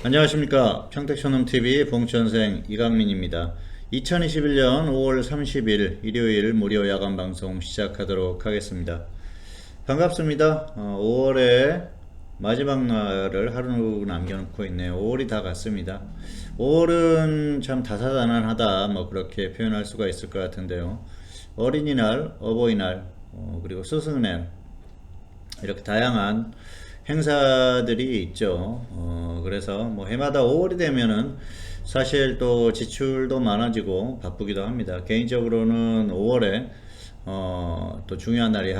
안녕하십니까. 평택촌놈TV 봉천생 이강민입니다. 2021년 5월 30일 일요일 무료 야간 방송 시작하도록 하겠습니다. 반갑습니다. 5월의 마지막 날을 하루 남겨놓고 있네요. 5월이 다 갔습니다. 5월은 참 다사다난하다, 뭐 그렇게 표현할 수가 있을 것 같은데요. 어린이날, 어버이날, 그리고 스승날, 이렇게 다양한 행사들이 있죠. 그래서 뭐 해마다 5월이 되면은 사실 또 지출도 많아지고 바쁘기도 합니다. 개인적으로는 5월에 또 중요한 날이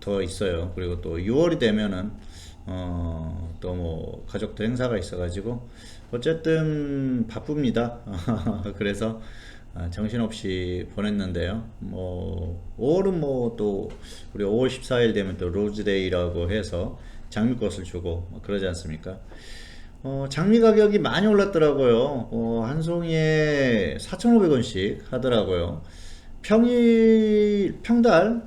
더 있어요. 그리고 또 6월이 되면은 또 뭐 가족도 행사가 있어가지고 어쨌든 바쁩니다. 그래서 정신없이 보냈는데요. 뭐 5월은 뭐 또 우리 5월 14일 되면 또 로즈데이라고 해서 장미꽃을 주고 뭐 그러지 않습니까? 장미 가격이 많이 올랐더라고요. 한 송이에 4,500원씩 하더라고요. 평달,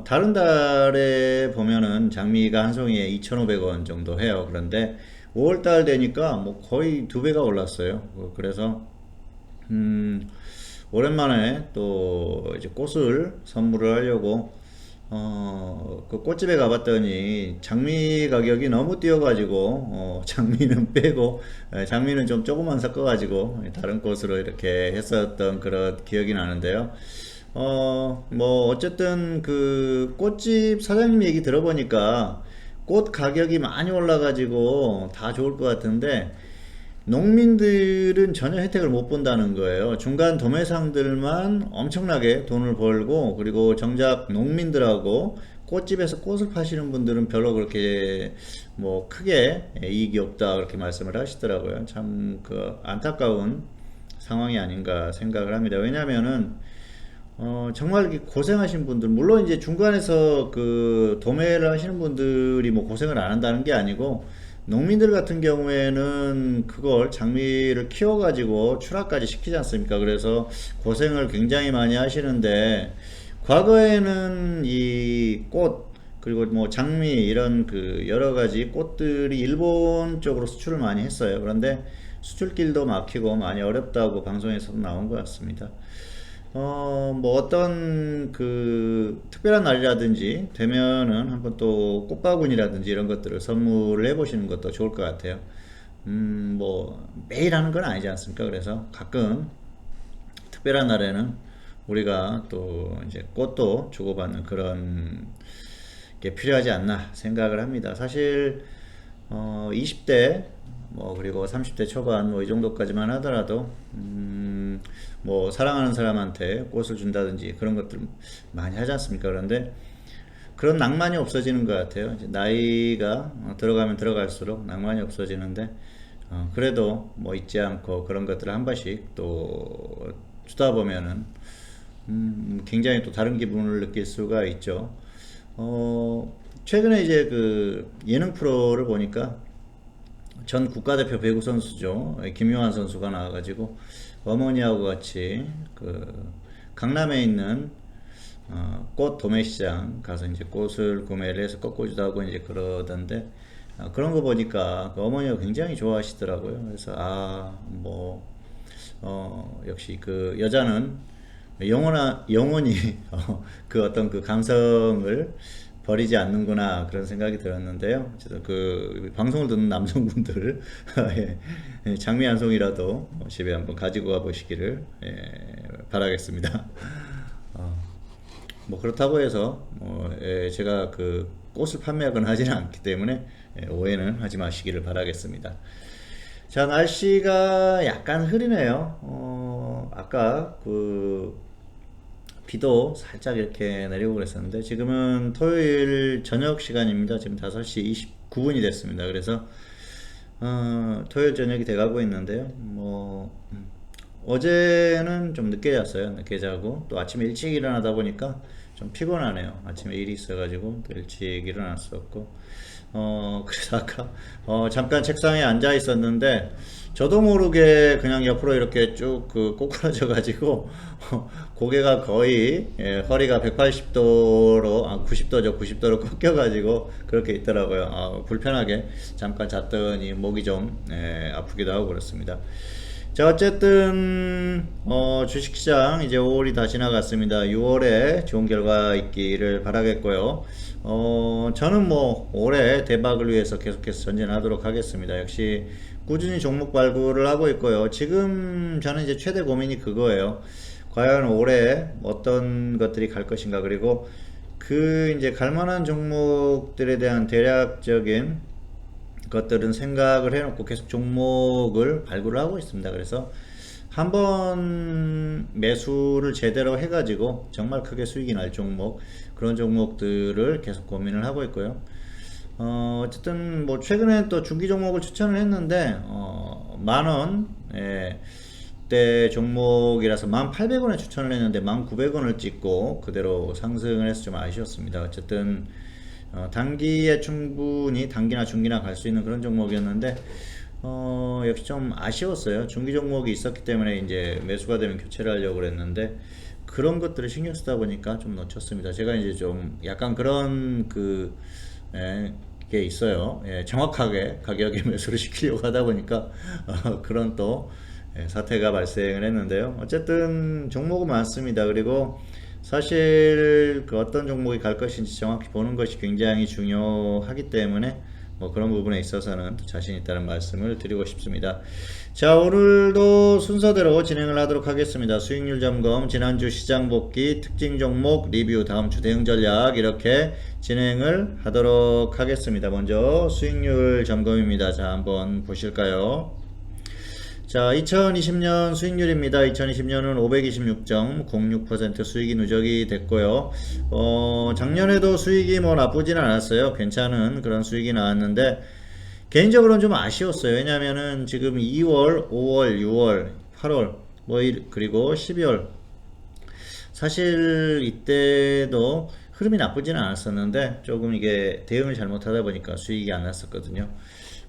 다른 달에 보면은 장미가 한 송이에 2,500원 정도 해요. 그런데 5월달 되니까 뭐 거의 두 배가 올랐어요. 그래서, 음, 오랜만에 또 이제 꽃을 선물을 하려고 그 꽃집에 가봤더니 장미 가격이 너무 뛰어가지고 장미는 빼고 장미는 좀 조금만 섞어가지고 다른 꽃으로 이렇게 했었던 그런 기억이 나는데요. 뭐 어쨌든 그 꽃집 사장님 얘기 들어보니까 꽃 가격이 많이 올라가지고 다 좋을 것 같은데 농민들은 전혀 혜택을 못 본다는 거예요. 중간 도매상들만 엄청나게 돈을 벌고, 그리고 정작 농민들하고 꽃집에서 꽃을 파시는 분들은 별로 그렇게 뭐 크게 이익이 없다 그렇게 말씀을 하시더라고요. 참 그 안타까운 상황이 아닌가 생각을 합니다. 왜냐면은 정말 이렇게 고생하신 분들, 물론 이제 중간에서 그 도매를 하시는 분들이 뭐 고생을 안 한다는 게 아니고, 농민들 같은 경우에는 그걸 장미를 키워가지고 출하까지 시키지 않습니까? 그래서 고생을 굉장히 많이 하시는데, 과거에는 이 꽃, 그리고 뭐 장미 이런 그 여러 가지 꽃들이 일본 쪽으로 수출을 많이 했어요. 그런데 수출길도 막히고 많이 어렵다고 방송에서도 나온 것 같습니다. 뭐 어떤 그 특별한 날이라든지 되면은 한번 또 꽃바구니라든지 이런 것들을 선물을 해보시는 것도 좋을 것 같아요. 뭐 매일 하는 건 아니지 않습니까? 그래서 가끔 특별한 날에는 우리가 또 이제 꽃도 주고받는 그런 게 필요하지 않나 생각을 합니다. 사실 20대 뭐 그리고 30대 초반 뭐 이 정도까지만 하더라도 뭐 사랑하는 사람한테 꽃을 준다든지 그런 것들 많이 하지 않습니까? 그런데 그런 낭만이 없어지는 것 같아요. 이제 나이가 들어가면 들어갈수록 낭만이 없어지는데 그래도 뭐 잊지 않고 그런 것들을 한 번씩 또 주다 보면은 굉장히 또 다른 기분을 느낄 수가 있죠. 최근에 이제 그 예능 프로를 보니까 전 국가대표 배구 선수죠. 김요한 선수가 나와가지고 어머니하고 같이 그 강남에 있는 꽃 도매시장 가서 이제 꽃을 구매를 해서 꺾어주다 하고 이제 그러던데 그런 거 보니까 그 어머니가 굉장히 좋아하시더라고요. 그래서 뭐 역시 그 여자는 영원히 그 어떤 그 감성을 버리지 않는구나 그런 생각이 들었는데요. 어쨌든 그 방송을 듣는 남성분들 장미 한 송이라도 집에 한번 가지고 가 보시기를 바라겠습니다. 뭐 그렇다고 해서 제가 그 꽃을 판매하거나 하지는 않기 때문에 오해는 하지 마시기를 바라겠습니다. 자, 날씨가 약간 흐리네요. 아까 그 비도 살짝 이렇게 내리고 그랬었는데 지금은 토요일 저녁 시간입니다. 지금 5시 29분이 됐습니다. 그래서 토요일 저녁이 돼가고 있는데요. 뭐 어제는 좀 늦게 잤어요. 늦게 자고 또 아침에 일찍 일어나다 보니까 좀 피곤하네요. 아침에 일이 있어가지고 또 일찍 일어났었고 그래서 아까 잠깐 책상에 앉아 있었는데 저도 모르게 그냥 옆으로 이렇게 쭉 꼬꾸라져 가지고 고개가 거의 허리가 180도로 90도죠. 90도로 꺾여 가지고 그렇게 있더라고요. 불편하게 잠깐 잤더니 목이 좀 아프기도 하고 그렇습니다. 자, 어쨌든 주식시장 이제 5월이 다 지나갔습니다. 6월에 좋은 결과 있기를 바라겠고요. 저는 뭐 올해 대박을 위해서 계속해서 전진하도록 하겠습니다. 역시 꾸준히 종목 발굴을 하고 있고요. 지금 저는 이제 최대 고민이 그거예요. 과연 올해 어떤 것들이 갈 것인가, 그리고 그 이제 갈 만한 종목들에 대한 대략적인 것들은 생각을 해놓고 계속 종목을 발굴을 하고 있습니다. 그래서 한번 매수를 제대로 해가지고 정말 크게 수익이 날 종목, 그런 종목들을 계속 고민을 하고 있고요. 어쨌든 뭐 최근에 또 중기 종목을 추천을 했는데 만원 대 종목이라서 1,800원에 추천을 했는데 1,900원을 찍고 그대로 상승을 해서 좀 아쉬웠습니다. 어쨌든 단기에 충분히 단기나 중기나 갈 수 있는 그런 종목이었는데 역시 좀 아쉬웠어요. 중기 종목이 있었기 때문에 이제 매수가 되면 교체를 하려고 그랬는데 그런 것들을 신경 쓰다 보니까 좀 놓쳤습니다. 제가 이제 좀 약간 그런 게 있어요. 정확하게 가격에 매수를 시키려고 하다 보니까 그런 또 사태가 발생을 했는데요. 어쨌든 종목은 많습니다. 그리고 사실 그 어떤 종목이 갈 것인지 정확히 보는 것이 굉장히 중요하기 때문에 뭐 그런 부분에 있어서는 자신 있다는 말씀을 드리고 싶습니다. 자, 오늘도 순서대로 진행을 하도록 하겠습니다. 수익률 점검, 지난주 시장 복귀, 특징 종목 리뷰, 다음 주 대응 전략, 이렇게 진행을 하도록 하겠습니다. 먼저 수익률 점검입니다. 자, 한번 보실까요? 자, 2020년 수익률입니다. 2020년은 526.06% 수익이 누적이 됐고요. 작년에도 수익이 뭐 나쁘진 않았어요. 괜찮은 그런 수익이 나왔는데 개인적으로는 좀 아쉬웠어요. 왜냐면은 지금 2월, 5월, 6월, 8월 그리고 12월, 사실 이때도 흐름이 나쁘지는 않았었는데 조금 이게 대응을 잘못하다 보니까 수익이 안 났었거든요.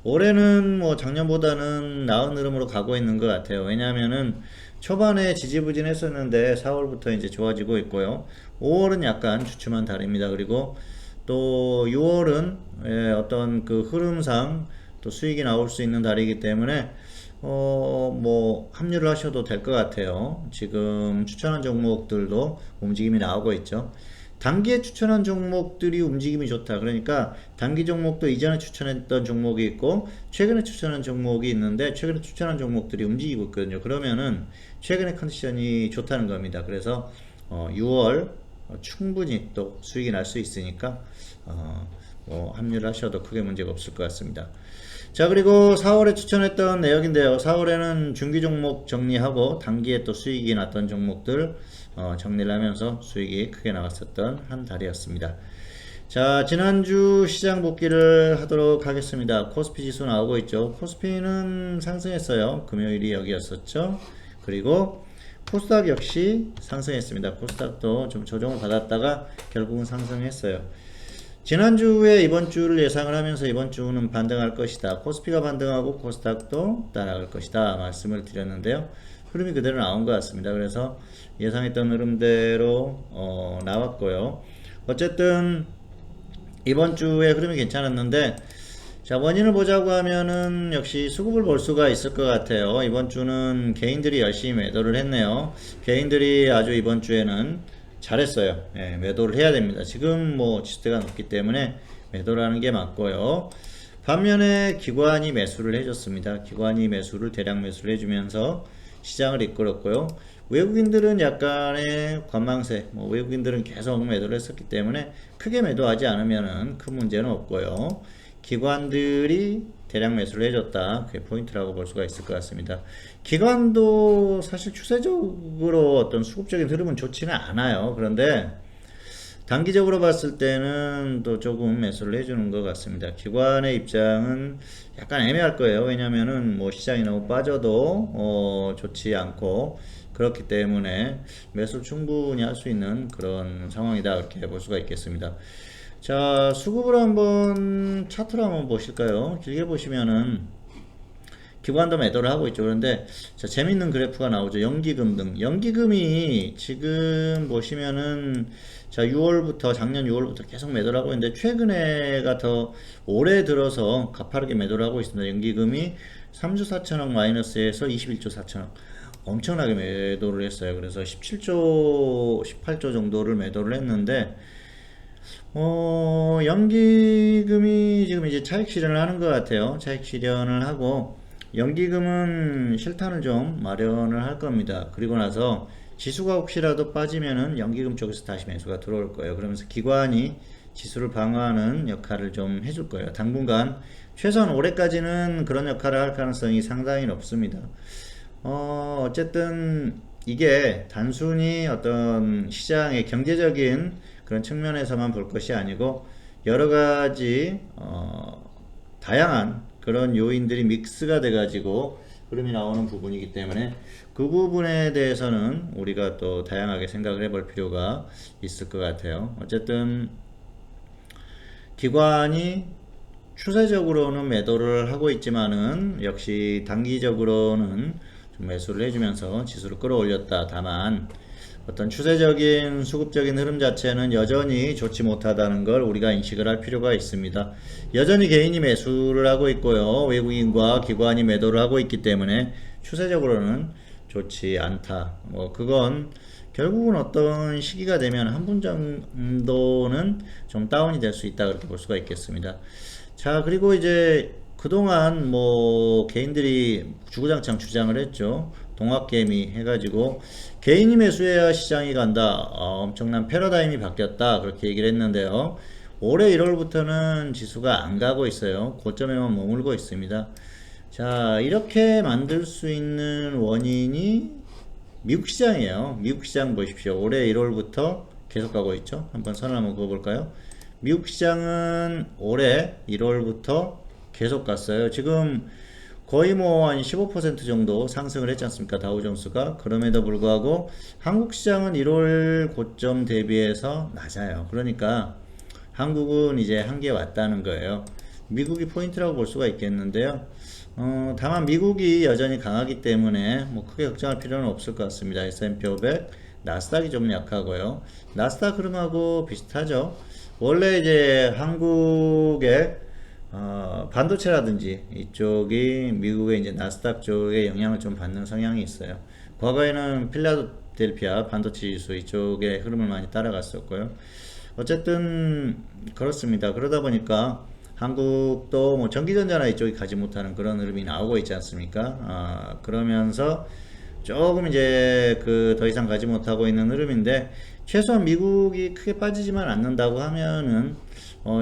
올해는 뭐 작년보다는 나은 흐름으로 가고 있는 것 같아요. 왜냐하면은 초반에 지지부진했었는데 4월부터 이제 좋아지고 있고요. 5월은 약간 주춤한 달입니다. 그리고 또 6월은 어떤 그 흐름상 또 수익이 나올 수 있는 달이기 때문에 뭐 합류를 하셔도 될 것 같아요. 지금 추천한 종목들도 움직임이 나오고 있죠. 단기에 추천한 종목들이 움직임이 좋다. 그러니까 단기 종목도 이전에 추천했던 종목이 있고 최근에 추천한 종목이 있는데 최근에 추천한 종목들이 움직이고 있거든요. 그러면은 최근의 컨디션이 좋다는 겁니다. 그래서 6월 충분히 또 수익이 날 수 있으니까 뭐 합류를 하셔도 크게 문제가 없을 것 같습니다. 자, 그리고 4월에 추천했던 내역인데요. 4월에는 중기 종목 정리하고 단기에 또 수익이 났던 종목들 정리를 하면서 수익이 크게 나왔었던 한 달이었습니다. 자, 지난주 시장 복귀를 하도록 하겠습니다. 코스피 지수 나오고 있죠. 코스피는 상승했어요. 금요일이 여기였었죠. 그리고 코스닥 역시 상승했습니다. 코스닥도 좀 조정을 받았다가 결국은 상승했어요. 지난주에 이번 주를 예상을 하면서 이번 주는 반등할 것이다. 코스피가 반등하고 코스닥도 따라갈 것이다. 말씀을 드렸는데요. 흐름이 그대로 나온 것 같습니다. 그래서 예상했던 흐름대로 나왔고요. 어쨌든 이번 주에 흐름이 괜찮았는데, 자, 원인을 보자고 하면은 역시 수급을 볼 수가 있을 것 같아요. 이번 주는 개인들이 열심히 매도를 했네요. 개인들이 아주 이번 주에는 잘했어요. 매도를 해야 됩니다. 지금 뭐 지수대가 높기 때문에 매도를 하는 게 맞고요. 반면에 기관이 매수를 해줬습니다. 기관이 매수를 대량 매수를 해주면서 시장을 이끌었고요. 외국인들은 약간의 관망세, 외국인들은 계속 매도를 했었기 때문에 크게 매도하지 않으면은 큰 문제는 없고요. 기관들이 대량 매수를 해줬다. 그게 포인트라고 볼 수가 있을 것 같습니다. 기관도 사실 추세적으로 어떤 수급적인 흐름은 좋지는 않아요. 그런데 단기적으로 봤을 때는 또 조금 매수를 해주는 것 같습니다. 기관의 입장은 약간 애매할 거예요. 왜냐면은 뭐 시장이 너무 빠져도 좋지 않고 그렇기 때문에 매수 충분히 할 수 있는 그런 상황이다 이렇게 볼 수가 있겠습니다. 자, 수급을 한번 차트로 한번 보실까요? 길게 보시면은 기관도 매도를 하고 있죠. 그런데 자, 재밌는 그래프가 나오죠. 연기금 등. 연기금이 지금 보시면은 자, 6월부터 작년 6월부터 계속 매도를 하고 있는데 최근에가 더 올해 들어서 가파르게 매도를 하고 있습니다. 연기금이 3조 4천억 마이너스에서 21조 4천억. 엄청나게 매도를 했어요. 그래서 17조, 18조 정도를 매도를 했는데 연기금이 지금 이제 차익 실현을 하는 것 같아요. 차익 실현을 하고, 연기금은 실탄을 좀 마련을 할 겁니다. 그리고 나서 지수가 혹시라도 빠지면은 연기금 쪽에서 다시 매수가 들어올 거예요. 그러면서 기관이 지수를 방어하는 역할을 좀 해줄 거예요. 당분간, 최소한 올해까지는 그런 역할을 할 가능성이 상당히 높습니다. 어쨌든 이게 단순히 어떤 시장의 경제적인 그런 측면에서만 볼 것이 아니고 여러 가지 다양한 그런 요인들이 믹스가 돼 가지고 흐름이 나오는 부분이기 때문에 그 부분에 대해서는 우리가 또 다양하게 생각을 해볼 필요가 있을 것 같아요. 어쨌든 기관이 추세적으로는 매도를 하고 있지만은 역시 단기적으로는 좀 매수를 해주면서 지수를 끌어올렸다. 다만 어떤 추세적인 수급적인 흐름 자체는 여전히 좋지 못하다는 걸 우리가 인식을 할 필요가 있습니다. 여전히 개인이 매수를 하고 있고요. 외국인과 기관이 매도를 하고 있기 때문에 추세적으로는 좋지 않다. 뭐 그건 결국은 어떤 시기가 되면 한 분 정도는 좀 다운이 될 수 있다 그렇게 볼 수가 있겠습니다. 자, 그리고 이제 그동안 뭐 개인들이 주구장창 주장을 했죠. 동학개미 해가지고 개인이 매수해야 시장이 간다. 엄청난 패러다임이 바뀌었다. 그렇게 얘기를 했는데요. 올해 1월부터는 지수가 안 가고 있어요. 고점에만 머물고 있습니다. 자, 이렇게 만들 수 있는 원인이 미국 시장이에요. 미국 시장 보십시오. 올해 1월부터 계속 가고 있죠. 한번 선을 한번 그어볼까요? 미국 시장은 올해 1월부터 계속 갔어요. 지금 거의 뭐 한 15% 정도 상승을 했지 않습니까? 다우존스가. 그럼에도 불구하고 한국 시장은 1월 고점 대비해서 낮아요. 그러니까 한국은 이제 한계에 왔다는 거예요. 미국이 포인트라고 볼 수가 있겠는데요. 다만 미국이 여전히 강하기 때문에 뭐 크게 걱정할 필요는 없을 것 같습니다. S&P 500, 나스닥이 좀 약하고요. 나스닥 흐름하고 비슷하죠. 원래 이제 한국의 반도체라든지 이쪽이 미국의 이제 나스닥 쪽에 영향을 좀 받는 성향이 있어요. 과거에는 필라델피아 반도체 지수 이쪽의 흐름을 많이 따라갔었고요. 어쨌든 그렇습니다. 그러다 보니까 한국도 뭐 전기전자나 이쪽이 가지 못하는 그런 흐름이 나오고 있지 않습니까? 그러면서 조금 이제 그 더 이상 가지 못하고 있는 흐름인데 최소한 미국이 크게 빠지지만 않는다고 하면은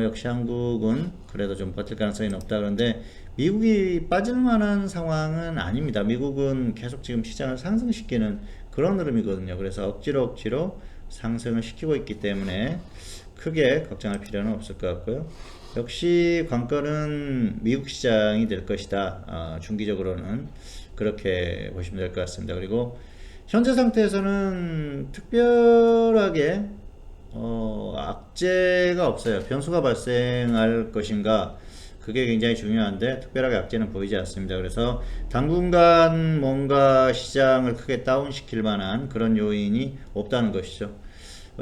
역시 한국은 그래도 좀 버틸 가능성이 높다. 그런데 미국이 빠질 만한 상황은 아닙니다. 미국은 계속 지금 시장을 상승시키는 그런 흐름이거든요. 그래서 억지로 상승을 시키고 있기 때문에 크게 걱정할 필요는 없을 것 같고요. 역시 관건은 미국 시장이 될 것이다. 중기적으로는 그렇게 보시면 될 것 같습니다. 그리고 현재 상태에서는 특별하게 악재가 없어요. 변수가 발생할 것인가 그게 굉장히 중요한데 특별하게 악재는 보이지 않습니다. 그래서 당분간 뭔가 시장을 크게 다운시킬 만한 그런 요인이 없다는 것이죠.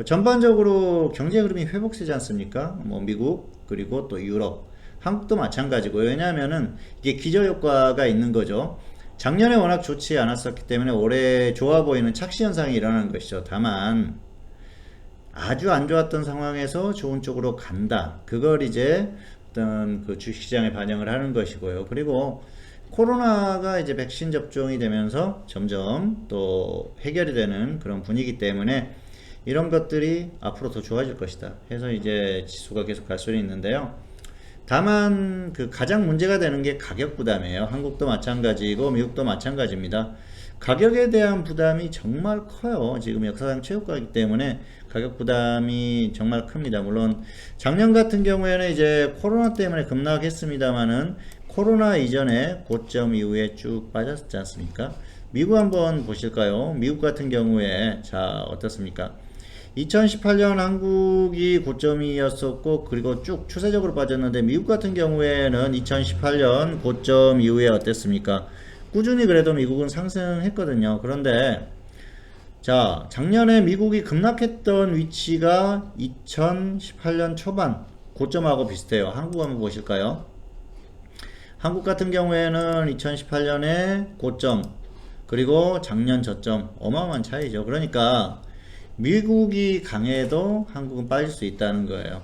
전반적으로 경제 흐름이 회복되지 않습니까? 뭐 미국 그리고 또 유럽, 한국도 마찬가지고요. 왜냐하면은 이게 기저효과가 있는 거죠. 작년에 워낙 좋지 않았었기 때문에 올해 좋아 보이는 착시 현상이 일어나는 것이죠. 다만 아주 안 좋았던 상황에서 좋은 쪽으로 간다. 그걸 이제 어떤 그 주식시장에 반영을 하는 것이고요. 그리고 코로나가 이제 백신 접종이 되면서 점점 또 해결이 되는 그런 분위기 때문에 이런 것들이 앞으로 더 좋아질 것이다. 해서 이제 지수가 계속 갈 수는 있는데요. 다만 그 가장 문제가 되는 게 가격 부담이에요. 한국도 마찬가지고 미국도 마찬가지입니다. 가격에 대한 부담이 정말 커요. 지금 역사상 최고가이기 때문에 가격 부담이 정말 큽니다. 물론 작년 같은 경우에는 이제 코로나 때문에 급락했습니다만은 코로나 이전에 고점 이후에 쭉 빠졌지 않습니까? 미국 한번 보실까요? 미국 같은 경우에 자 어떻습니까? 2018년 한국이 고점이었었고 그리고 쭉 추세적으로 빠졌는데 미국 같은 경우에는 2018년 고점 이후에 어땠습니까? 꾸준히 그래도 미국은 상승했거든요. 그런데 자 작년에 미국이 급락했던 위치가 2018년 초반 고점하고 비슷해요. 한국 한번 보실까요? 한국 같은 경우에는 2018년에 고점 그리고 작년 저점 어마어마한 차이죠. 그러니까 미국이 강해도 한국은 빠질 수 있다는 거예요.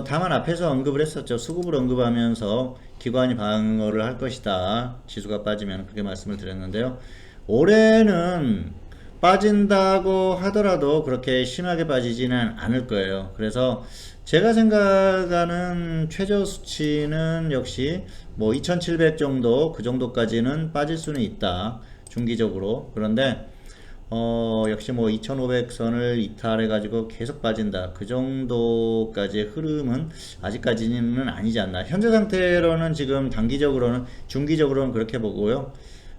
다만 앞에서 언급을 했었죠. 수급을 언급하면서 기관이 방어를 할 것이다. 지수가 빠지면 그렇게 말씀을 드렸는데요. 올해는 빠진다고 하더라도 그렇게 심하게 빠지지는 않을 거예요. 그래서 제가 생각하는 최저 수치는 역시 뭐 2700 정도 그 정도까지는 빠질 수는 있다. 중기적으로. 그런데 역시 뭐 2500선을 이탈해 가지고 계속 빠진다. 그 정도까지의 흐름은 아직까지는 아니지 않나. 현재 상태로는 지금 단기적으로는 중기적으로는 그렇게 보고요.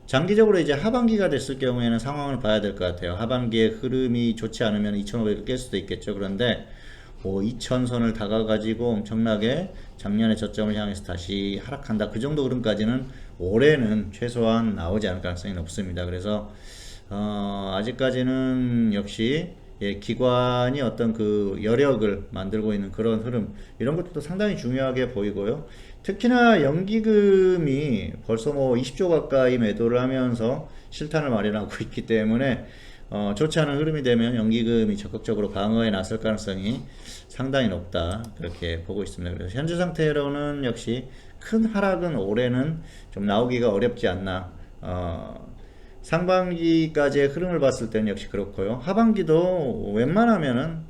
장기적으로 이제 하반기가 됐을 경우에는 상황을 봐야 될 것 같아요. 하반기의 흐름이 좋지 않으면 2500을 깰 수도 있겠죠. 그런데 뭐 2000선을 다가가지고 엄청나게 작년의 저점을 향해서 다시 하락한다. 그 정도 흐름까지는 올해는 최소한 나오지 않을 가능성이 높습니다. 그래서 아직까지는 역시 예, 기관이 어떤 그 여력을 만들고 있는 그런 흐름 이런 것도 상당히 중요하게 보이고요. 특히나 연기금이 벌써 뭐 20조 가까이 매도를 하면서 실탄을 마련하고 있기 때문에 좋지 않은 흐름이 되면 연기금이 적극적으로 방어에 나설 가능성이 상당히 높다 그렇게 보고 있습니다. 그래서 현재 상태로는 역시 큰 하락은 올해는 좀 나오기가 어렵지 않나. 상반기까지의 흐름을 봤을 때는 역시 그렇고요. 하반기도 웬만하면은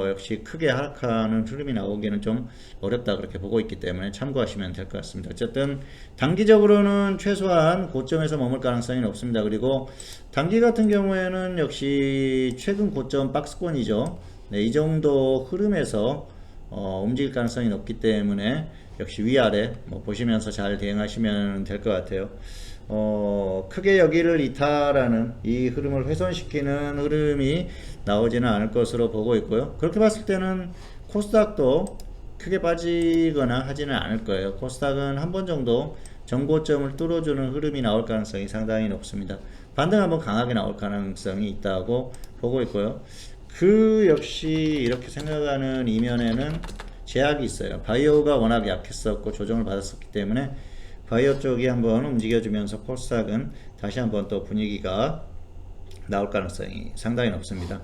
역시 크게 하락하는 흐름이 나오기는 좀 어렵다 그렇게 보고 있기 때문에 참고하시면 될 것 같습니다. 어쨌든 단기적으로는 최소한 고점에서 머물 가능성이 높습니다. 그리고 단기 같은 경우에는 역시 최근 고점 박스권이죠. 네, 이 정도 흐름에서 움직일 가능성이 높기 때문에 역시 위아래 뭐 보시면서 잘 대응하시면 될 것 같아요. 크게 여기를 이탈하는 이 흐름을 훼손시키는 흐름이 나오지는 않을 것으로 보고 있고요. 그렇게 봤을 때는 코스닥도 크게 빠지거나 하지는 않을 거예요. 코스닥은 한 번 정도 전고점을 뚫어주는 흐름이 나올 가능성이 상당히 높습니다. 반등 한번 강하게 나올 가능성이 있다고 보고 있고요. 그 역시 이렇게 생각하는 이면에는 제약이 있어요. 바이오가 워낙 약했었고 조정을 받았었기 때문에 바이오 쪽이 한번 움직여주면서 코스닥은 다시 한번 또 분위기가 나올 가능성이 상당히 높습니다.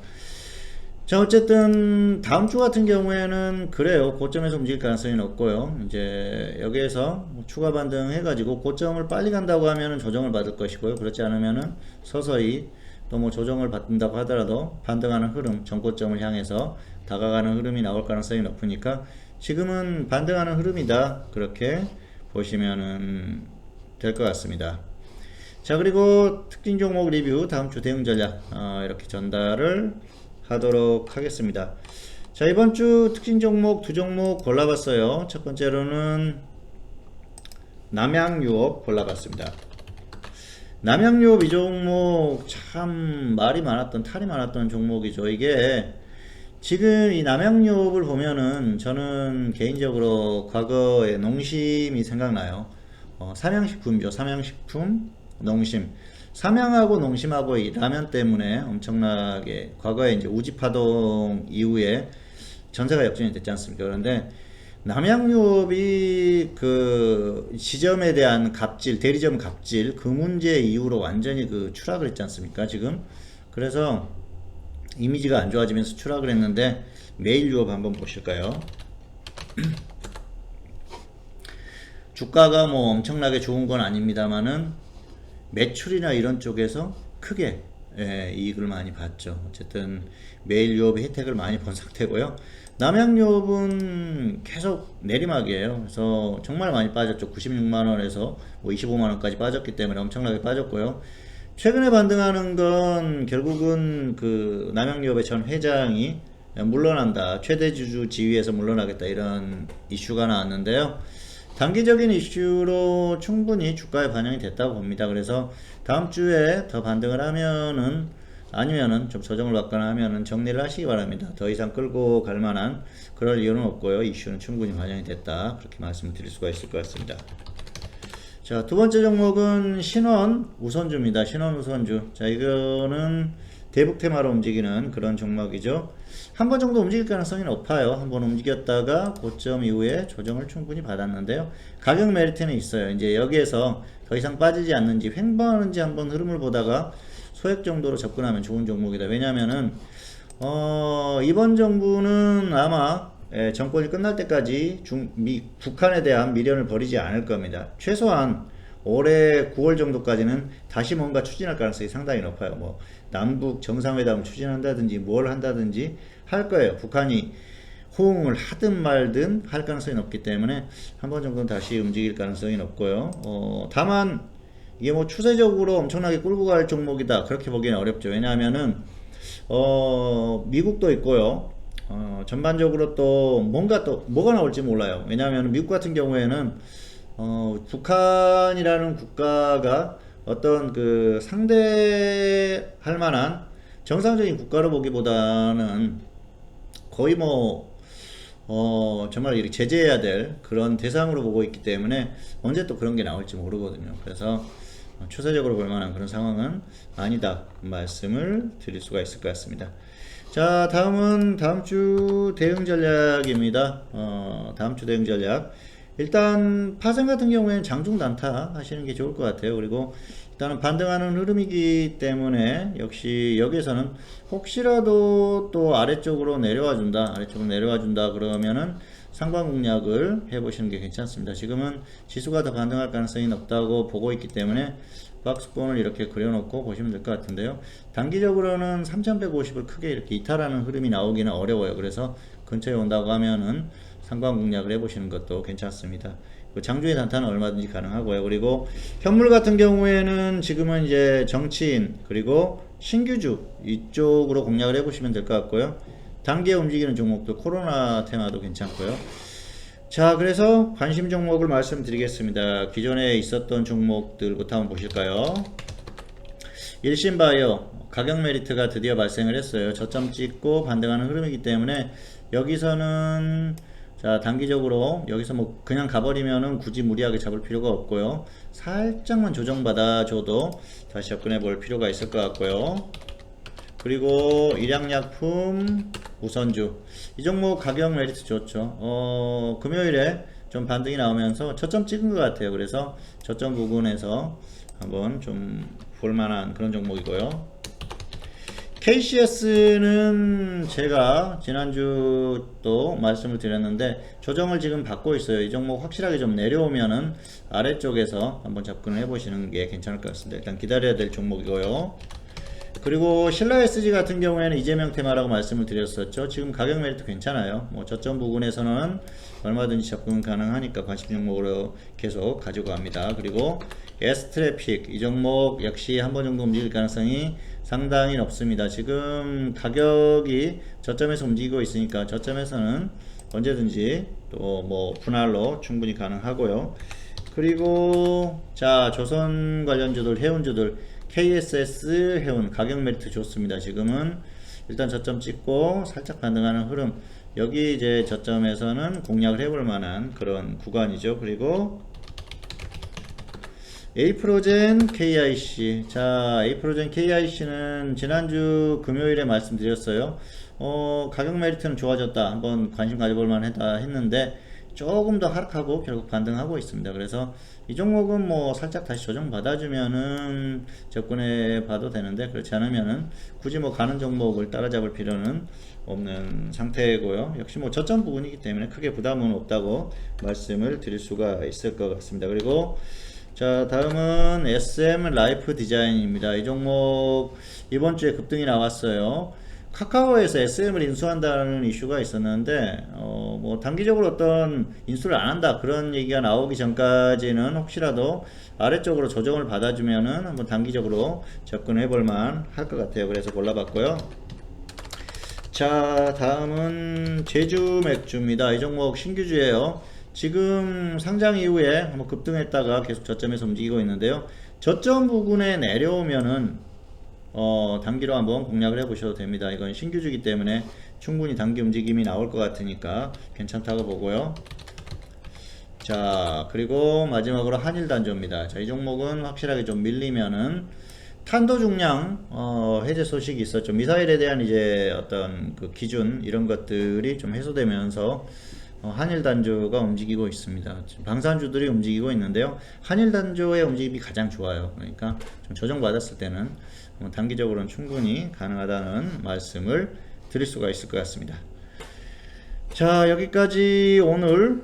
자 어쨌든 다음 주 같은 경우에는 그래요. 고점에서 움직일 가능성이 높고요. 이제 여기에서 추가 반등 해가지고 고점을 빨리 간다고 하면은 조정을 받을 것이고요. 그렇지 않으면은 서서히 또 뭐 조정을 받는다고 하더라도 반등하는 흐름, 전고점을 향해서 다가가는 흐름이 나올 가능성이 높으니까 지금은 반등하는 흐름이다. 그렇게 보시면은 될 것 같습니다. 자 그리고 특징 종목 리뷰 다음 주 대응 전략 이렇게 전달을 하도록 하겠습니다. 자 이번 주 특징 종목 두 종목 골라봤어요. 첫 번째로는 남양유업 골라봤습니다. 남양유업 이 종목 참 말이 많았던 탈이 많았던 종목이죠. 이게 지금 이 남양유업을 보면은 저는 개인적으로 과거의 농심이 생각나요. 삼양식품이죠. 삼양식품, 농심. 삼양하고 농심하고 이 라면 때문에 엄청나게 과거에 이제 우지파동 이후에 전세가 역전이 됐지 않습니까? 그런데 남양유업이 그 지점에 대한 갑질, 대리점 갑질 그 문제 이후로 완전히 그 추락을 했지 않습니까? 지금 그래서 이미지가 안 좋아지면서 추락을 했는데 매일유업 한번 보실까요? 주가가 뭐 엄청나게 좋은 건 아닙니다만은 매출이나 이런 쪽에서 크게 이익을 많이 봤죠. 어쨌든 매일유업의 혜택을 많이 본 상태고요. 남양유업은 계속 내리막이에요. 그래서 정말 많이 빠졌죠. 96만원에서 뭐 25만원까지 빠졌기 때문에 엄청나게 빠졌고요. 최근에 반등하는 건 결국은 그 남양유업의 전 회장이 물러난다, 최대 주주 지위에서 물러나겠다, 이런 이슈가 나왔는데요. 단기적인 이슈로 충분히 주가에 반영이 됐다고 봅니다. 그래서 다음 주에 더 반등을 하면은, 아니면은 좀 조정을 받거나 하면은 정리를 하시기 바랍니다. 더 이상 끌고 갈 만한 그럴 이유는 없고요. 이슈는 충분히 반영이 됐다, 그렇게 말씀드릴 수가 있을 것 같습니다. 자, 두 번째 종목은 신원 우선주입니다. 신원 우선주. 자, 이거는 대북 테마로 움직이는 그런 종목이죠. 한 번 정도 움직일 가능성이 높아요. 한 번 움직였다가 고점 이후에 조정을 충분히 받았는데요. 가격 메리트는 있어요. 이제 여기에서 더 이상 빠지지 않는지, 횡보하는지 한번 흐름을 보다가 소액 정도로 접근하면 좋은 종목이다. 왜냐면은 이번 정부는 아마 정권이 끝날 때까지 북한에 대한 미련을 버리지 않을 겁니다. 최소한 올해 9월 정도까지는 다시 뭔가 추진할 가능성이 상당히 높아요. 뭐 남북 정상회담을 추진한다든지 뭘 한다든지 할 거예요. 북한이 호응을 하든 말든 할 가능성이 높기 때문에 한 번 정도는 다시 움직일 가능성이 높고요. 다만 이게 뭐 추세적으로 엄청나게 끌고 갈 종목이다, 그렇게 보기는 어렵죠. 왜냐하면은 미국도 있고요. 전반적으로 또 뭐가 나올지 몰라요. 왜냐하면 미국 같은 경우에는 북한이라는 국가가 어떤 그 상대할 만한 정상적인 국가로 보기보다는 거의 뭐 정말 이렇게 제재해야 될 그런 대상으로 보고 있기 때문에 언제 또 그런 게 나올지 모르거든요. 그래서 추세적으로 볼 만한 그런 상황은 아니다, 말씀을 드릴 수가 있을 것 같습니다. 자, 다음은 다음주 대응 전략입니다. 다음주 대응 전략. 일단 파생 같은 경우에는 장중 단타 하시는 게 좋을 것 같아요. 그리고 일단은 반등하는 흐름이기 때문에 역시 여기서는 혹시라도 또 아래쪽으로 내려와 준다 그러면은 상방 공략을 해보시는 게 괜찮습니다. 지금은 지수가 더 반등할 가능성이 높다고 보고 있기 때문에 박스권을 이렇게 그려놓고 보시면 될 것 같은데요. 단기적으로는 3150을 크게 이렇게 이탈하는 흐름이 나오기는 어려워요. 그래서 근처에 온다고 하면은 상방 공략을 해보시는 것도 괜찮습니다. 장중의 단타는 얼마든지 가능하고요. 그리고 현물 같은 경우에는 지금은 이제 정치인 그리고 신규주 이쪽으로 공략을 해보시면 될 것 같고요. 단기에 움직이는 종목도 코로나 테마도 괜찮고요. 자, 그래서 관심 종목을 말씀드리겠습니다. 기존에 있었던 종목들부터 한번 보실까요? 일신바이오 가격 메리트가 드디어 발생을 했어요. 저점 찍고 반등하는 흐름이기 때문에 여기서는 자, 단기적으로 여기서 뭐 그냥 가버리면은 굳이 무리하게 잡을 필요가 없고요. 살짝만 조정받아줘도 다시 접근해 볼 필요가 있을 것 같고요. 그리고 일양약품 우선주 이 종목 가격 메리트 좋죠. 금요일에 좀 반등이 나오면서 저점 찍은 것 같아요. 그래서 저점 부분에서 한번 좀 볼만한 그런 종목이고요. KCS는 제가 지난주 또 말씀을 드렸는데 조정을 지금 받고 있어요. 이 종목 확실하게 좀 내려오면은 아래쪽에서 한번 접근을 해보시는 게 괜찮을 것 같습니다. 일단 기다려야 될 종목이고요. 그리고 신라 SG 같은 경우에는 이재명 테마라고 말씀을 드렸었죠. 지금 가격 메리트 괜찮아요. 뭐 저점 부분에서는 얼마든지 접근 가능하니까 관심 종목으로 계속 가지고 갑니다. 그리고 S트래픽 이 종목 역시 한 번 정도 움직일 가능성이 상당히 높습니다. 지금 가격이 저점에서 움직이고 있으니까 저점에서는 언제든지 또 뭐 분할로 충분히 가능하고요. 그리고 자, 조선 관련주들, 해운주들 KSS 해운 가격 메리트 좋습니다. 지금은 일단 저점 찍고 살짝 반등하는 흐름, 여기 이제 저점에서는 공략을 해볼 만한 그런 구간이죠. 그리고 에이프로젠 KIC. 자, 에이프로젠 KIC는 지난주 금요일에 말씀드렸어요. 가격 메리트는 좋아졌다, 한번 관심 가져볼 만하다 했는데 조금 더 하락하고 결국 반등하고 있습니다. 그래서 이 종목은 뭐 살짝 다시 조정 받아주면은 접근해 봐도 되는데, 그렇지 않으면은 굳이 뭐 가는 종목을 따라잡을 필요는 없는 상태고요. 역시 뭐 저점 부분이기 때문에 크게 부담은 없다고 말씀을 드릴 수가 있을 것 같습니다. 그리고 자, 다음은 SM 라이프 디자인입니다. 이 종목 이번 주에 급등이 나왔어요. 카카오에서 SM을 인수한다는 이슈가 있었는데 뭐 단기적으로 어떤 인수를 안 한다 그런 얘기가 나오기 전까지는 혹시라도 아래쪽으로 조정을 받아주면은 한번 단기적으로 접근해 볼만 할 것 같아요. 그래서 골라봤고요. 자, 다음은 제주 맥주입니다. 이 종목 신규주예요. 지금 상장 이후에 한번 급등했다가 계속 저점에서 움직이고 있는데요. 저점 부근에 내려오면은 단기로 한번 공략을 해 보셔도 됩니다. 이건 신규주기 때문에 충분히 단기 움직임이 나올 것 같으니까 괜찮다고 보고요. 자, 그리고 마지막으로 한일단조입니다. 자, 이 종목은 확실하게 좀 밀리면은 탄도 중량 해제 소식이 있었죠. 미사일에 대한 이제 어떤 그 기준 이런 것들이 좀 해소되면서 한일단조가 움직이고 있습니다. 지금 방산주들이 움직이고 있는데요. 한일단조의 움직임이 가장 좋아요. 그러니까 좀 조정받았을 때는 단기적으로는 충분히 가능하다는 말씀을 드릴 수가 있을 것 같습니다. 자, 여기까지 오늘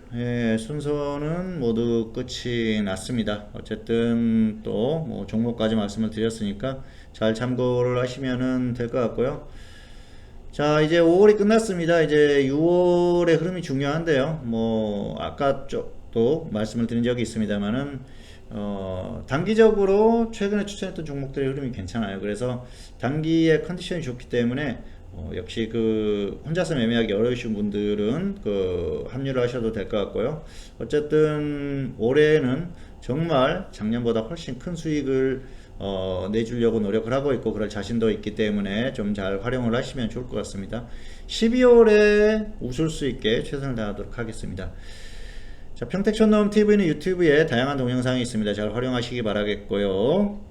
순서는 모두 끝이 났습니다. 어쨌든 또 뭐 종목까지 말씀을 드렸으니까 잘 참고를 하시면 될 것 같고요. 자, 이제 5월이 끝났습니다. 이제 6월의 흐름이 중요한데요. 뭐 아까 또 말씀을 드린 적이 있습니다만은 단기적으로 최근에 추천했던 종목들의 흐름이 괜찮아요. 그래서 단기의 컨디션이 좋기 때문에 역시 그 혼자서 매매하기 어려우신 분들은 그 합류를 하셔도 될 것 같고요. 어쨌든 올해는 정말 작년보다 훨씬 큰 수익을 내주려고 노력을 하고 있고 그럴 자신도 있기 때문에 좀 잘 활용을 하시면 좋을 것 같습니다. 12월에 웃을 수 있게 최선을 다하도록 하겠습니다. 자, 평택촌놈 TV는 유튜브에 다양한 동영상이 있습니다. 잘 활용하시기 바라겠고요.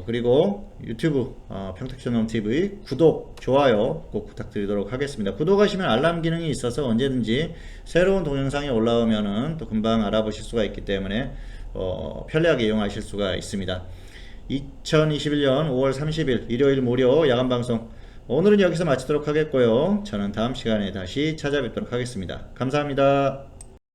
그리고 유튜브 평택촌놈 TV 구독, 좋아요 꼭 부탁드리도록 하겠습니다. 구독하시면 알람 기능이 있어서 언제든지 새로운 동영상이 올라오면은 또 금방 알아보실 수가 있기 때문에 편리하게 이용하실 수가 있습니다. 2021년 5월 30일 일요일 무료 야간 방송 오늘은 여기서 마치도록 하겠고요. 저는 다음 시간에 다시 찾아뵙도록 하겠습니다. 감사합니다.